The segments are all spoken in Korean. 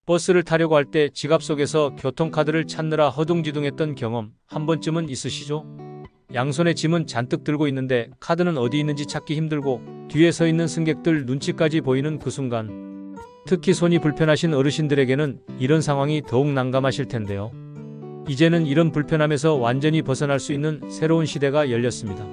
버스를 타려고 할 때 지갑 속에서 교통카드를 찾느라 허둥지둥했던 경험 한 번쯤은 있으시죠? 양손에 짐은 잔뜩 들고 있는데 카드는 어디 있는지 찾기 힘들고 뒤에 서 있는 승객들 눈치까지 보이는 그 순간. 특히 손이 불편하신 어르신들에게는 이런 상황이 더욱 난감하실 텐데요. 이제는 이런 불편함에서 완전히 벗어날 수 있는 새로운 시대가 열렸습니다.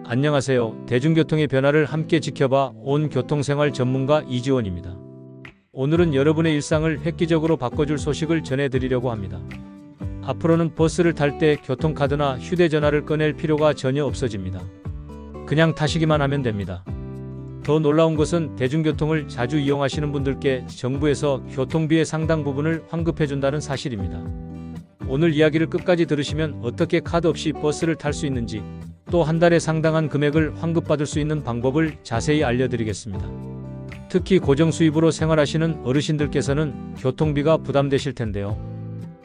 안녕하세요. 대중교통의 변화를 함께 지켜봐 온 교통생활 전문가 이지원입니다. 오늘은 여러분의 일상을 획기적으로 바꿔줄 소식을 전해드리려고 합니다. 앞으로는 버스를 탈 때 교통카드나 휴대전화를 꺼낼 필요가 전혀 없어집니다. 그냥 타시기만 하면 됩니다. 더 놀라운 것은 대중교통을 자주 이용하시는 분들께 정부에서 교통비의 상당 부분을 환급해준다는 사실입니다. 오늘 이야기를 끝까지 들으시면 어떻게 카드 없이 버스를 탈 수 있는지, 또 한 달에 상당한 금액을 환급받을 수 있는 방법을 자세히 알려드리겠습니다. 특히 고정수입으로 생활하시는 어르신들께서는 교통비가 부담되실 텐데요.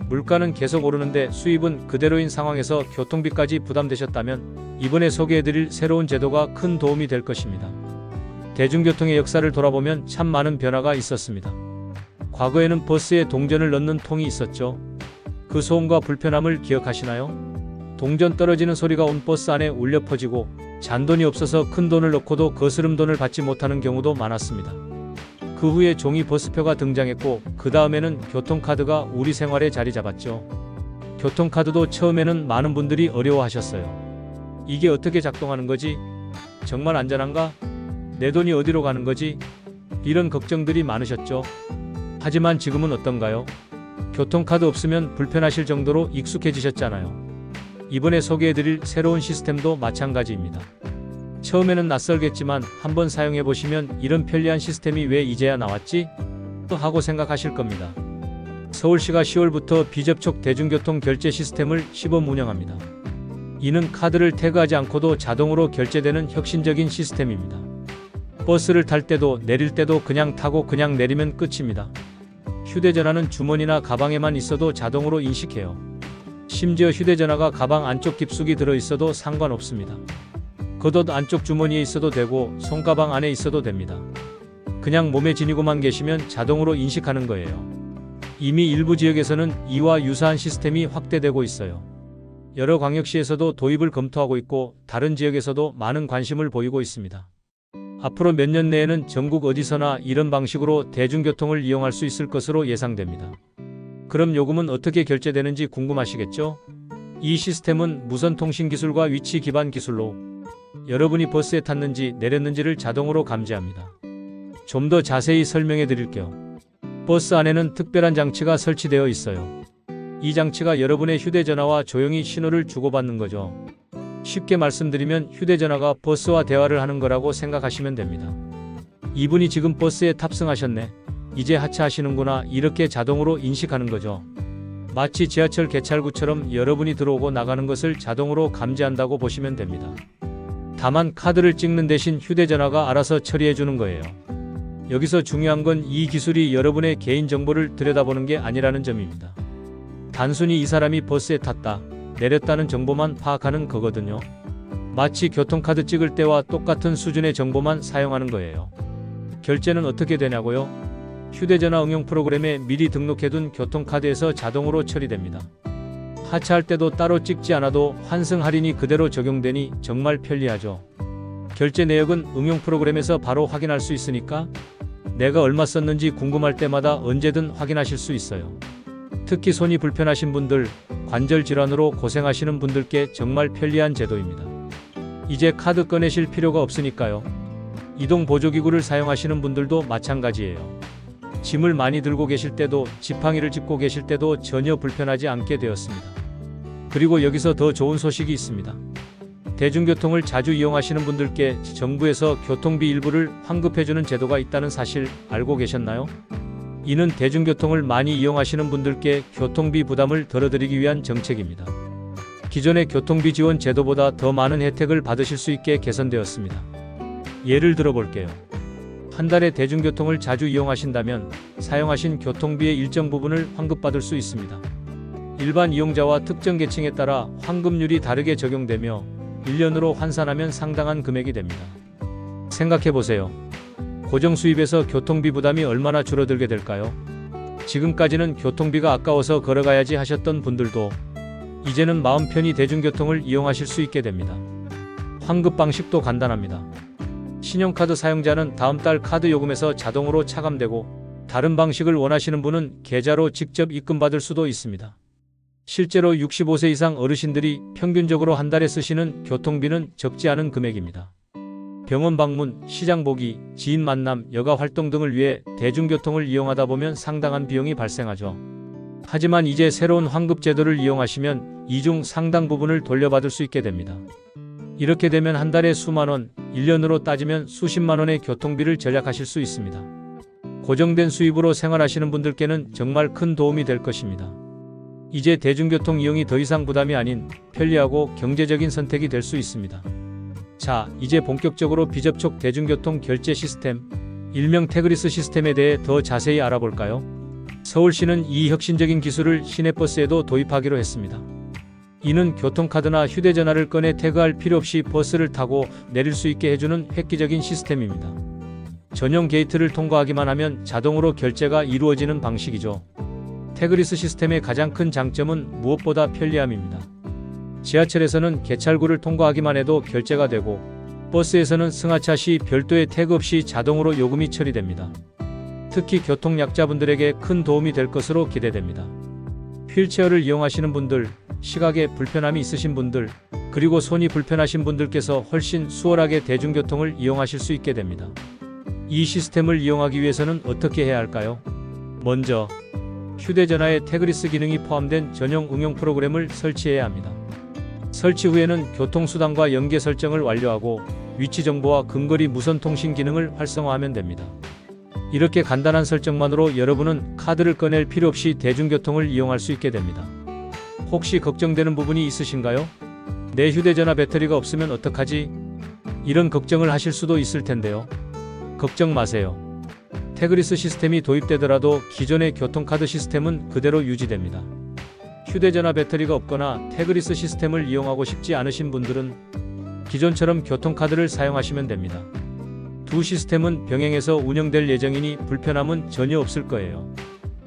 물가는 계속 오르는데 수입은 그대로인 상황에서 교통비까지 부담되셨다면 이번에 소개해드릴 새로운 제도가 큰 도움이 될 것입니다. 대중교통의 역사를 돌아보면 참 많은 변화가 있었습니다. 과거에는 버스에 동전을 넣는 통이 있었죠. 그 소음과 불편함을 기억하시나요? 동전 떨어지는 소리가 온 버스 안에 울려 퍼지고 잔돈이 없어서 큰 돈을 넣고도 거스름 돈을 받지 못하는 경우도 많았습니다. 그 후에 종이 버스표가 등장했고 그 다음에는 교통카드가 우리 생활에 자리 잡았죠. 교통카드도 처음에는 많은 분들이 어려워하셨어요. 이게 어떻게 작동하는 거지? 정말 안전한가? 내 돈이 어디로 가는 거지? 이런 걱정들이 많으셨죠. 하지만 지금은 어떤가요? 교통카드 없으면 불편하실 정도로 익숙해지셨잖아요. 이번에 소개해드릴 새로운 시스템도 마찬가지입니다. 처음에는 낯설겠지만 한번 사용해보시면 이런 편리한 시스템이 왜 이제야 나왔지? 하고 생각하실 겁니다. 서울시가 10월부터 비접촉 대중교통 결제 시스템을 시범 운영합니다. 이는 카드를 태그하지 않고도 자동으로 결제되는 혁신적인 시스템입니다. 버스를 탈 때도 내릴 때도 그냥 타고 그냥 내리면 끝입니다. 휴대전화는 주머니나 가방에만 있어도 자동으로 인식해요. 심지어 휴대전화가 가방 안쪽 깊숙이 들어있어도 상관없습니다. 겉옷 안쪽 주머니에 있어도 되고 손가방 안에 있어도 됩니다. 그냥 몸에 지니고만 계시면 자동으로 인식하는 거예요. 이미 일부 지역에서는 이와 유사한 시스템이 확대되고 있어요. 여러 광역시에서도 도입을 검토하고 있고 다른 지역에서도 많은 관심을 보이고 있습니다. 앞으로 몇 년 내에는 전국 어디서나 이런 방식으로 대중교통을 이용할 수 있을 것으로 예상됩니다. 그럼 요금은 어떻게 결제되는지 궁금하시겠죠? 이 시스템은 무선통신기술과 위치 기반 기술로 여러분이 버스에 탔는지 내렸는지를 자동으로 감지합니다. 좀 더 자세히 설명해 드릴게요. 버스 안에는 특별한 장치가 설치되어 있어요. 이 장치가 여러분의 휴대전화와 조용히 신호를 주고받는 거죠. 쉽게 말씀드리면 휴대전화가 버스와 대화를 하는 거라고 생각하시면 됩니다. 이분이 지금 버스에 탑승하셨네. 이제 하차하시는구나. 이렇게 자동으로 인식하는 거죠. 마치 지하철 개찰구처럼 여러분이 들어오고 나가는 것을 자동으로 감지한다고 보시면 됩니다. 다만 카드를 찍는 대신 휴대전화가 알아서 처리해주는 거예요. 여기서 중요한 건 이 기술이 여러분의 개인정보를 들여다보는 게 아니라는 점입니다. 단순히 이 사람이 버스에 탔다, 내렸다는 정보만 파악하는 거거든요. 마치 교통카드 찍을 때와 똑같은 수준의 정보만 사용하는 거예요. 결제는 어떻게 되냐고요? 휴대전화 응용 프로그램에 미리 등록해둔 교통카드에서 자동으로 처리됩니다. 하차할 때도 따로 찍지 않아도 환승 할인이 그대로 적용되니 정말 편리하죠. 결제 내역은 응용 프로그램에서 바로 확인할 수 있으니까 내가 얼마 썼는지 궁금할 때마다 언제든 확인하실 수 있어요. 특히 손이 불편하신 분들, 관절 질환으로 고생하시는 분들께 정말 편리한 제도입니다. 이제 카드 꺼내실 필요가 없으니까요. 이동 보조기구를 사용하시는 분들도 마찬가지예요. 짐을 많이 들고 계실 때도 지팡이를 짚고 계실 때도 전혀 불편하지 않게 되었습니다. 그리고 여기서 더 좋은 소식이 있습니다. 대중교통을 자주 이용하시는 분들께 정부에서 교통비 일부를 환급해주는 제도가 있다는 사실 알고 계셨나요? 이는 대중교통을 많이 이용하시는 분들께 교통비 부담을 덜어드리기 위한 정책입니다. 기존의 교통비 지원 제도보다 더 많은 혜택을 받으실 수 있게 개선되었습니다. 예를 들어 볼게요. 한 달에 대중교통을 자주 이용하신다면 사용하신 교통비의 일정 부분을 환급받을 수 있습니다. 일반 이용자와 특정 계층에 따라 환급률이 다르게 적용되며 1년으로 환산하면 상당한 금액이 됩니다. 생각해보세요. 고정 수입에서 교통비 부담이 얼마나 줄어들게 될까요? 지금까지는 교통비가 아까워서 걸어가야지 하셨던 분들도 이제는 마음 편히 대중교통을 이용하실 수 있게 됩니다. 환급 방식도 간단합니다. 신용카드 사용자는 다음 달 카드 요금에서 자동으로 차감되고, 다른 방식을 원하시는 분은 계좌로 직접 입금받을 수도 있습니다. 실제로 65세 이상 어르신들이 평균적으로 한 달에 쓰시는 교통비는 적지 않은 금액입니다. 병원 방문, 시장 보기, 지인 만남, 여가 활동 등을 위해 대중교통을 이용하다 보면 상당한 비용이 발생하죠. 하지만 이제 새로운 환급 제도를 이용하시면 이 중 상당 부분을 돌려받을 수 있게 됩니다. 이렇게 되면 한 달에 수만 원, 1년으로 따지면 수십만 원의 교통비를 절약하실 수 있습니다. 고정된 수입으로 생활하시는 분들께는 정말 큰 도움이 될 것입니다. 이제 대중교통 이용이 더 이상 부담이 아닌 편리하고 경제적인 선택이 될 수 있습니다. 자, 이제 본격적으로 비접촉 대중교통 결제 시스템, 일명 태그리스 시스템에 대해 더 자세히 알아볼까요? 서울시는 이 혁신적인 기술을 시내버스에도 도입하기로 했습니다. 이는 교통카드나 휴대전화를 꺼내 태그할 필요 없이 버스를 타고 내릴 수 있게 해주는 획기적인 시스템입니다. 전용 게이트를 통과하기만 하면 자동으로 결제가 이루어지는 방식이죠. 태그리스 시스템의 가장 큰 장점은 무엇보다 편리함입니다. 지하철에서는 개찰구를 통과하기만 해도 결제가 되고, 버스에서는 승하차 시 별도의 태그 없이 자동으로 요금이 처리됩니다. 특히 교통약자분들에게 큰 도움이 될 것으로 기대됩니다. 휠체어를 이용하시는 분들, 시각에 불편함이 있으신 분들, 그리고 손이 불편하신 분들께서 훨씬 수월하게 대중교통을 이용하실 수 있게 됩니다. 이 시스템을 이용하기 위해서는 어떻게 해야 할까요? 먼저, 휴대전화에 태그리스 기능이 포함된 전용 응용 프로그램을 설치해야 합니다. 설치 후에는 교통수단과 연계 설정을 완료하고 위치 정보와 근거리 무선 통신 기능을 활성화하면 됩니다. 이렇게 간단한 설정만으로 여러분은 카드를 꺼낼 필요 없이 대중교통을 이용할 수 있게 됩니다. 혹시 걱정되는 부분이 있으신가요? 내 휴대전화 배터리가 없으면 어떡하지? 이런 걱정을 하실 수도 있을 텐데요. 걱정 마세요. 태그리스 시스템이 도입되더라도 기존의 교통카드 시스템은 그대로 유지됩니다. 휴대전화 배터리가 없거나 태그리스 시스템을 이용하고 싶지 않으신 분들은 기존처럼 교통카드를 사용하시면 됩니다. 두 시스템은 병행해서 운영될 예정이니 불편함은 전혀 없을 거예요.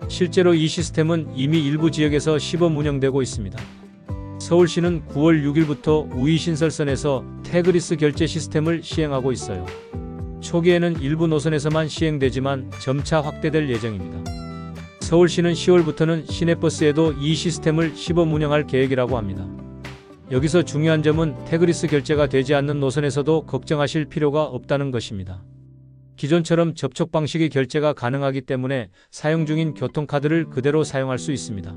실제로 이 시스템은 이미 일부 지역에서 시범 운영되고 있습니다. 서울시는 9월 6일부터 우이신설선에서 태그리스 결제 시스템을 시행하고 있어요. 초기에는 일부 노선에서만 시행되지만 점차 확대될 예정입니다. 서울시는 10월부터는 시내버스에도 이 시스템을 시범 운영할 계획이라고 합니다. 여기서 중요한 점은 태그리스 결제가 되지 않는 노선에서도 걱정하실 필요가 없다는 것입니다. 기존처럼 접촉 방식의 결제가 가능하기 때문에 사용 중인 교통카드를 그대로 사용할 수 있습니다.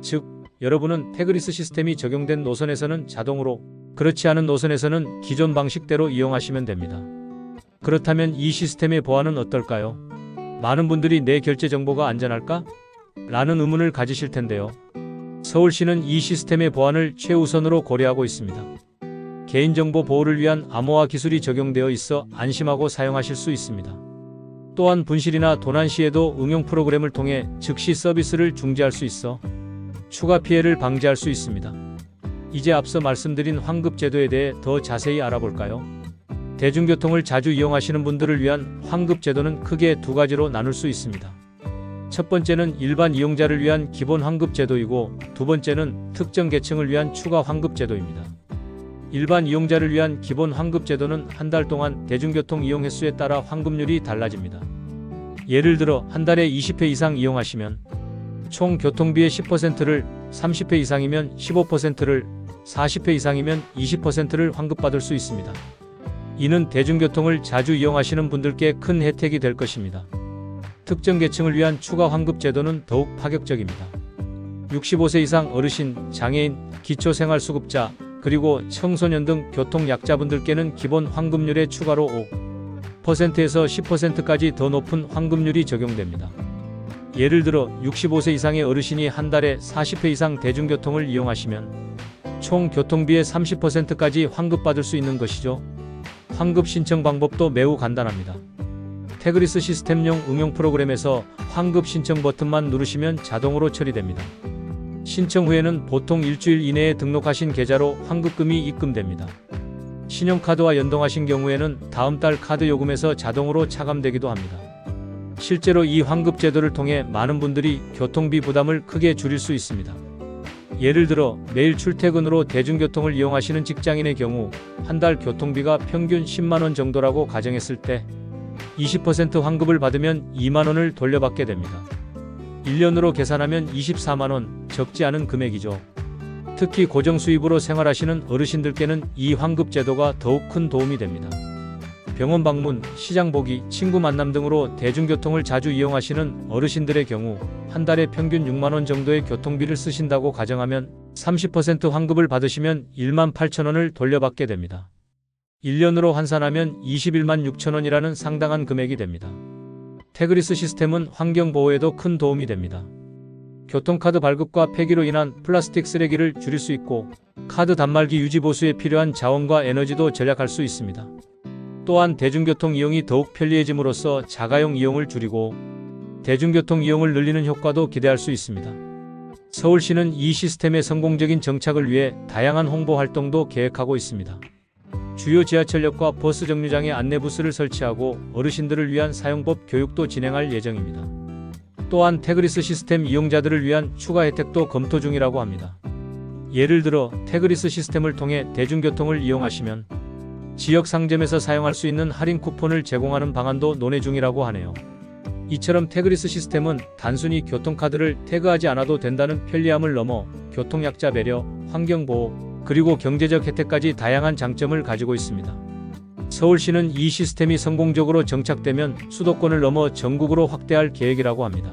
즉, 여러분은 태그리스 시스템이 적용된 노선에서는 자동으로, 그렇지 않은 노선에서는 기존 방식대로 이용하시면 됩니다. 그렇다면 이 시스템의 보안은 어떨까요? 많은 분들이 내 결제 정보가 안전할까? 라는 의문을 가지실 텐데요. 서울시는 이 시스템의 보안을 최우선으로 고려하고 있습니다. 개인정보 보호를 위한 암호화 기술이 적용되어 있어 안심하고 사용하실 수 있습니다. 또한 분실이나 도난 시에도 응용 프로그램을 통해 즉시 서비스를 중지할 수 있어 추가 피해를 방지할 수 있습니다. 이제 앞서 말씀드린 환급 제도에 대해 더 자세히 알아볼까요? 대중교통을 자주 이용하시는 분들을 위한 환급 제도는 크게 두 가지로 나눌 수 있습니다. 첫 번째는 일반 이용자를 위한 기본 환급 제도이고, 두 번째는 특정 계층을 위한 추가 환급 제도입니다. 일반 이용자를 위한 기본 환급 제도는 한 달 동안 대중교통 이용 횟수에 따라 환급률이 달라집니다. 예를 들어 한 달에 20회 이상 이용하시면 총 교통비의 10%를, 30회 이상이면 15%를, 40회 이상이면 20%를 환급받을 수 있습니다. 이는 대중교통을 자주 이용하시는 분들께 큰 혜택이 될 것입니다. 특정 계층을 위한 추가 환급 제도는 더욱 파격적입니다. 65세 이상 어르신, 장애인, 기초생활수급자, 그리고 청소년 등 교통약자분들께는 기본 환급률에 추가로 5%에서 10%까지 더 높은 환급률이 적용됩니다. 예를 들어 65세 이상의 어르신이 한 달에 40회 이상 대중교통을 이용하시면 총 교통비의 30%까지 환급받을 수 있는 것이죠. 환급 신청 방법도 매우 간단합니다. 태그리스 시스템용 응용 프로그램에서 환급 신청 버튼만 누르시면 자동으로 처리됩니다. 신청 후에는 보통 일주일 이내에 등록하신 계좌로 환급금이 입금됩니다. 신용카드와 연동하신 경우에는 다음 달 카드 요금에서 자동으로 차감되기도 합니다. 실제로 이 환급 제도를 통해 많은 분들이 교통비 부담을 크게 줄일 수 있습니다. 예를 들어 매일 출퇴근으로 대중교통을 이용하시는 직장인의 경우 한 달 교통비가 평균 10만 원 정도라고 가정했을 때 20% 환급을 받으면 2만 원을 돌려받게 됩니다. 1년으로 계산하면 24만 원, 적지 않은 금액이죠. 특히 고정 수입으로 생활하시는 어르신들께는 이 환급 제도가 더욱 큰 도움이 됩니다. 병원 방문, 시장 보기, 친구 만남 등으로 대중교통을 자주 이용하시는 어르신들의 경우 한 달에 평균 6만 원 정도의 교통비를 쓰신다고 가정하면 30% 환급을 받으시면 1만 8천 원을 돌려받게 됩니다. 1년으로 환산하면 21만 6천 원이라는 상당한 금액이 됩니다. 태그리스 시스템은 환경보호에도 큰 도움이 됩니다. 교통카드 발급과 폐기로 인한 플라스틱 쓰레기를 줄일 수 있고 카드 단말기 유지 보수에 필요한 자원과 에너지도 절약할 수 있습니다. 또한 대중교통 이용이 더욱 편리해짐으로써 자가용 이용을 줄이고 대중교통 이용을 늘리는 효과도 기대할 수 있습니다. 서울시는 이 시스템의 성공적인 정착을 위해 다양한 홍보 활동도 계획하고 있습니다. 주요 지하철역과 버스 정류장에 안내부스를 설치하고 어르신들을 위한 사용법 교육도 진행할 예정입니다. 또한 태그리스 시스템 이용자들을 위한 추가 혜택도 검토 중이라고 합니다. 예를 들어 태그리스 시스템을 통해 대중교통을 이용하시면 지역 상점에서 사용할 수 있는 할인 쿠폰을 제공하는 방안도 논의 중이라고 하네요. 이처럼 태그리스 시스템은 단순히 교통카드를 태그하지 않아도 된다는 편리함을 넘어 교통약자 배려, 환경보호, 그리고 경제적 혜택까지 다양한 장점을 가지고 있습니다. 서울시는 이 시스템이 성공적으로 정착되면 수도권을 넘어 전국으로 확대할 계획이라고 합니다.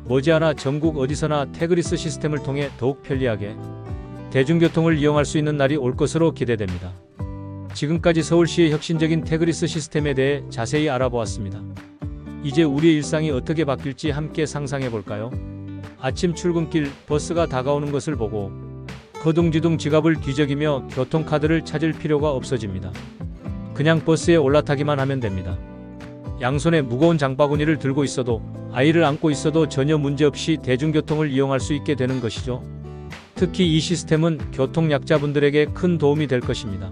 머지않아 전국 어디서나 태그리스 시스템을 통해 더욱 편리하게 대중교통을 이용할 수 있는 날이 올 것으로 기대됩니다. 지금까지 서울시의 혁신적인 태그리스 시스템에 대해 자세히 알아보았습니다. 이제 우리의 일상이 어떻게 바뀔지 함께 상상해 볼까요? 아침 출근길 버스가 다가오는 것을 보고 거둥지둥 지갑을 뒤적이며 교통카드를 찾을 필요가 없어집니다. 그냥 버스에 올라타기만 하면 됩니다. 양손에 무거운 장바구니를 들고 있어도 아이를 안고 있어도 전혀 문제없이 대중교통을 이용할 수 있게 되는 것이죠. 특히 이 시스템은 교통약자분들에게 큰 도움이 될 것입니다.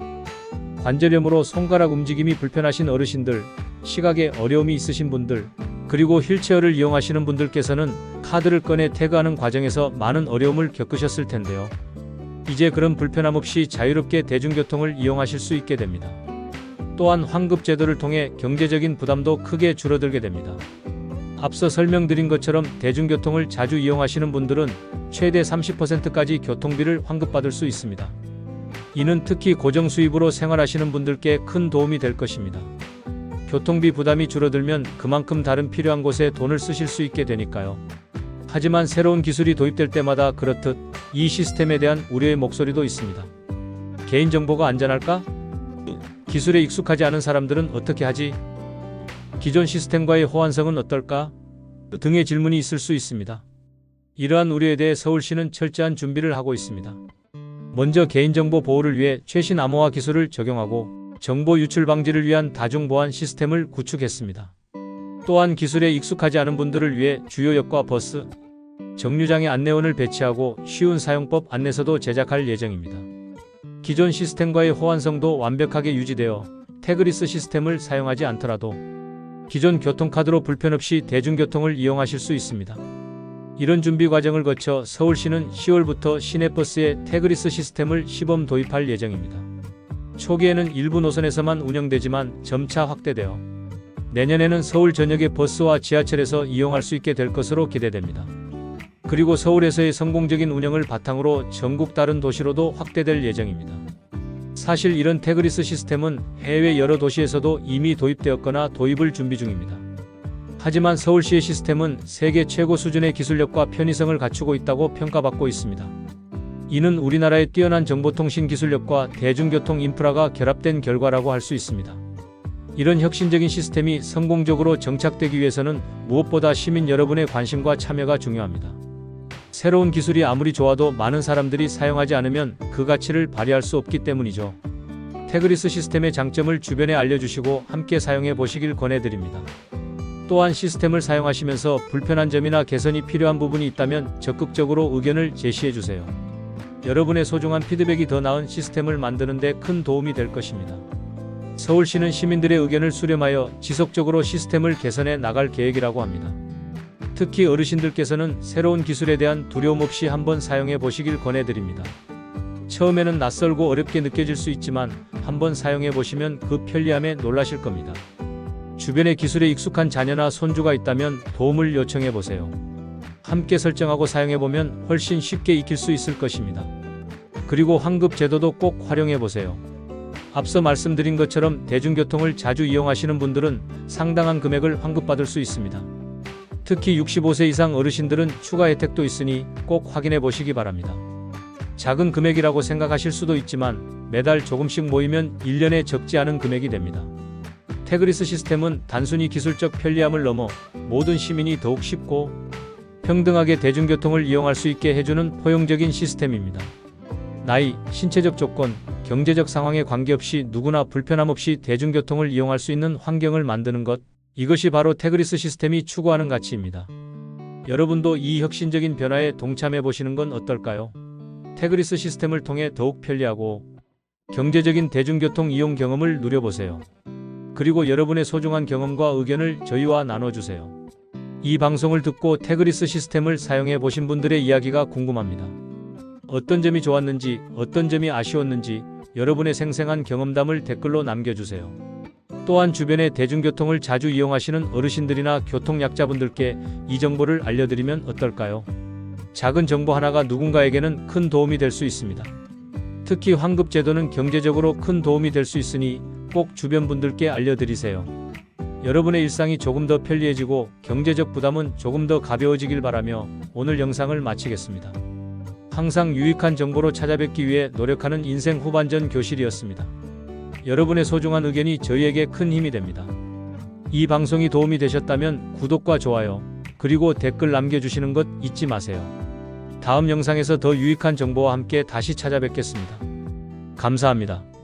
관절염으로 손가락 움직임이 불편하신 어르신들, 시각에 어려움이 있으신 분들, 그리고 휠체어를 이용하시는 분들께서는 카드를 꺼내 태그하는 과정에서 많은 어려움을 겪으셨을 텐데요. 이제 그런 불편함 없이 자유롭게 대중교통을 이용하실 수 있게 됩니다. 또한 환급 제도를 통해 경제적인 부담도 크게 줄어들게 됩니다. 앞서 설명드린 것처럼 대중교통을 자주 이용하시는 분들은 최대 30%까지 교통비를 환급받을 수 있습니다. 이는 특히 고정 수입으로 생활하시는 분들께 큰 도움이 될 것입니다. 교통비 부담이 줄어들면 그만큼 다른 필요한 곳에 돈을 쓰실 수 있게 되니까요. 하지만 새로운 기술이 도입될 때마다 그렇듯 이 시스템에 대한 우려의 목소리도 있습니다. 개인정보가 안전할까? 기술에 익숙하지 않은 사람들은 어떻게 하지? 기존 시스템과의 호환성은 어떨까? 등의 질문이 있을 수 있습니다. 이러한 우려에 대해 서울시는 철저한 준비를 하고 있습니다. 먼저 개인정보 보호를 위해 최신 암호화 기술을 적용하고 정보 유출 방지를 위한 다중보안 시스템을 구축했습니다. 또한 기술에 익숙하지 않은 분들을 위해 주요 역과 버스, 정류장에 안내원을 배치하고 쉬운 사용법 안내서도 제작할 예정입니다. 기존 시스템과의 호환성도 완벽하게 유지되어 태그리스 시스템을 사용하지 않더라도 기존 교통카드로 불편 없이 대중교통을 이용하실 수 있습니다. 이런 준비 과정을 거쳐 서울시는 10월부터 시내버스에 태그리스 시스템을 시범 도입할 예정입니다. 초기에는 일부 노선에서만 운영되지만 점차 확대되어 내년에는 서울 전역의 버스와 지하철에서 이용할 수 있게 될 것으로 기대됩니다. 그리고 서울에서의 성공적인 운영을 바탕으로 전국 다른 도시로도 확대될 예정입니다. 사실 이런 태그리스 시스템은 해외 여러 도시에서도 이미 도입되었거나 도입을 준비 중입니다. 하지만 서울시의 시스템은 세계 최고 수준의 기술력과 편의성을 갖추고 있다고 평가받고 있습니다. 이는 우리나라의 뛰어난 정보통신 기술력과 대중교통 인프라가 결합된 결과라고 할 수 있습니다. 이런 혁신적인 시스템이 성공적으로 정착되기 위해서는 무엇보다 시민 여러분의 관심과 참여가 중요합니다. 새로운 기술이 아무리 좋아도 많은 사람들이 사용하지 않으면 그 가치를 발휘할 수 없기 때문이죠. 태그리스 시스템의 장점을 주변에 알려주시고 함께 사용해 보시길 권해드립니다. 또한 시스템을 사용하시면서 불편한 점이나 개선이 필요한 부분이 있다면 적극적으로 의견을 제시해주세요. 여러분의 소중한 피드백이 더 나은 시스템을 만드는 데 큰 도움이 될 것입니다. 서울시는 시민들의 의견을 수렴하여 지속적으로 시스템을 개선해 나갈 계획이라고 합니다. 특히 어르신들께서는 새로운 기술에 대한 두려움 없이 한번 사용해 보시길 권해드립니다. 처음에는 낯설고 어렵게 느껴질 수 있지만 한번 사용해 보시면 그 편리함에 놀라실 겁니다. 주변에 기술에 익숙한 자녀나 손주가 있다면 도움을 요청해 보세요. 함께 설정하고 사용해 보면 훨씬 쉽게 익힐 수 있을 것입니다. 그리고 환급 제도도 꼭 활용해 보세요. 앞서 말씀드린 것처럼 대중교통을 자주 이용하시는 분들은 상당한 금액을 환급받을 수 있습니다. 특히 65세 이상 어르신들은 추가 혜택도 있으니 꼭 확인해 보시기 바랍니다. 작은 금액이라고 생각하실 수도 있지만 매달 조금씩 모이면 1년에 적지 않은 금액이 됩니다. 태그리스 시스템은 단순히 기술적 편리함을 넘어 모든 시민이 더욱 쉽고 평등하게 대중교통을 이용할 수 있게 해주는 포용적인 시스템입니다. 나이, 신체적 조건, 경제적 상황에 관계없이 누구나 불편함 없이 대중교통을 이용할 수 있는 환경을 만드는 것, 이것이 바로 태그리스 시스템이 추구하는 가치입니다. 여러분도 이 혁신적인 변화에 동참해 보시는 건 어떨까요? 태그리스 시스템을 통해 더욱 편리하고 경제적인 대중교통 이용 경험을 누려보세요. 그리고 여러분의 소중한 경험과 의견을 저희와 나눠주세요. 이 방송을 듣고 태그리스 시스템을 사용해 보신 분들의 이야기가 궁금합니다. 어떤 점이 좋았는지, 어떤 점이 아쉬웠는지 여러분의 생생한 경험담을 댓글로 남겨주세요. 또한 주변의 대중교통을 자주 이용하시는 어르신들이나 교통약자분들께 이 정보를 알려드리면 어떨까요? 작은 정보 하나가 누군가에게는 큰 도움이 될 수 있습니다. 특히 환급 제도는 경제적으로 큰 도움이 될 수 있으니 꼭 주변 분들께 알려드리세요. 여러분의 일상이 조금 더 편리해지고 경제적 부담은 조금 더 가벼워지길 바라며 오늘 영상을 마치겠습니다. 항상 유익한 정보로 찾아뵙기 위해 노력하는 인생 후반전 교실이었습니다. 여러분의 소중한 의견이 저희에게 큰 힘이 됩니다. 이 방송이 도움이 되셨다면 구독과 좋아요, 그리고 댓글 남겨주시는 것 잊지 마세요. 다음 영상에서 더 유익한 정보와 함께 다시 찾아뵙겠습니다. 감사합니다.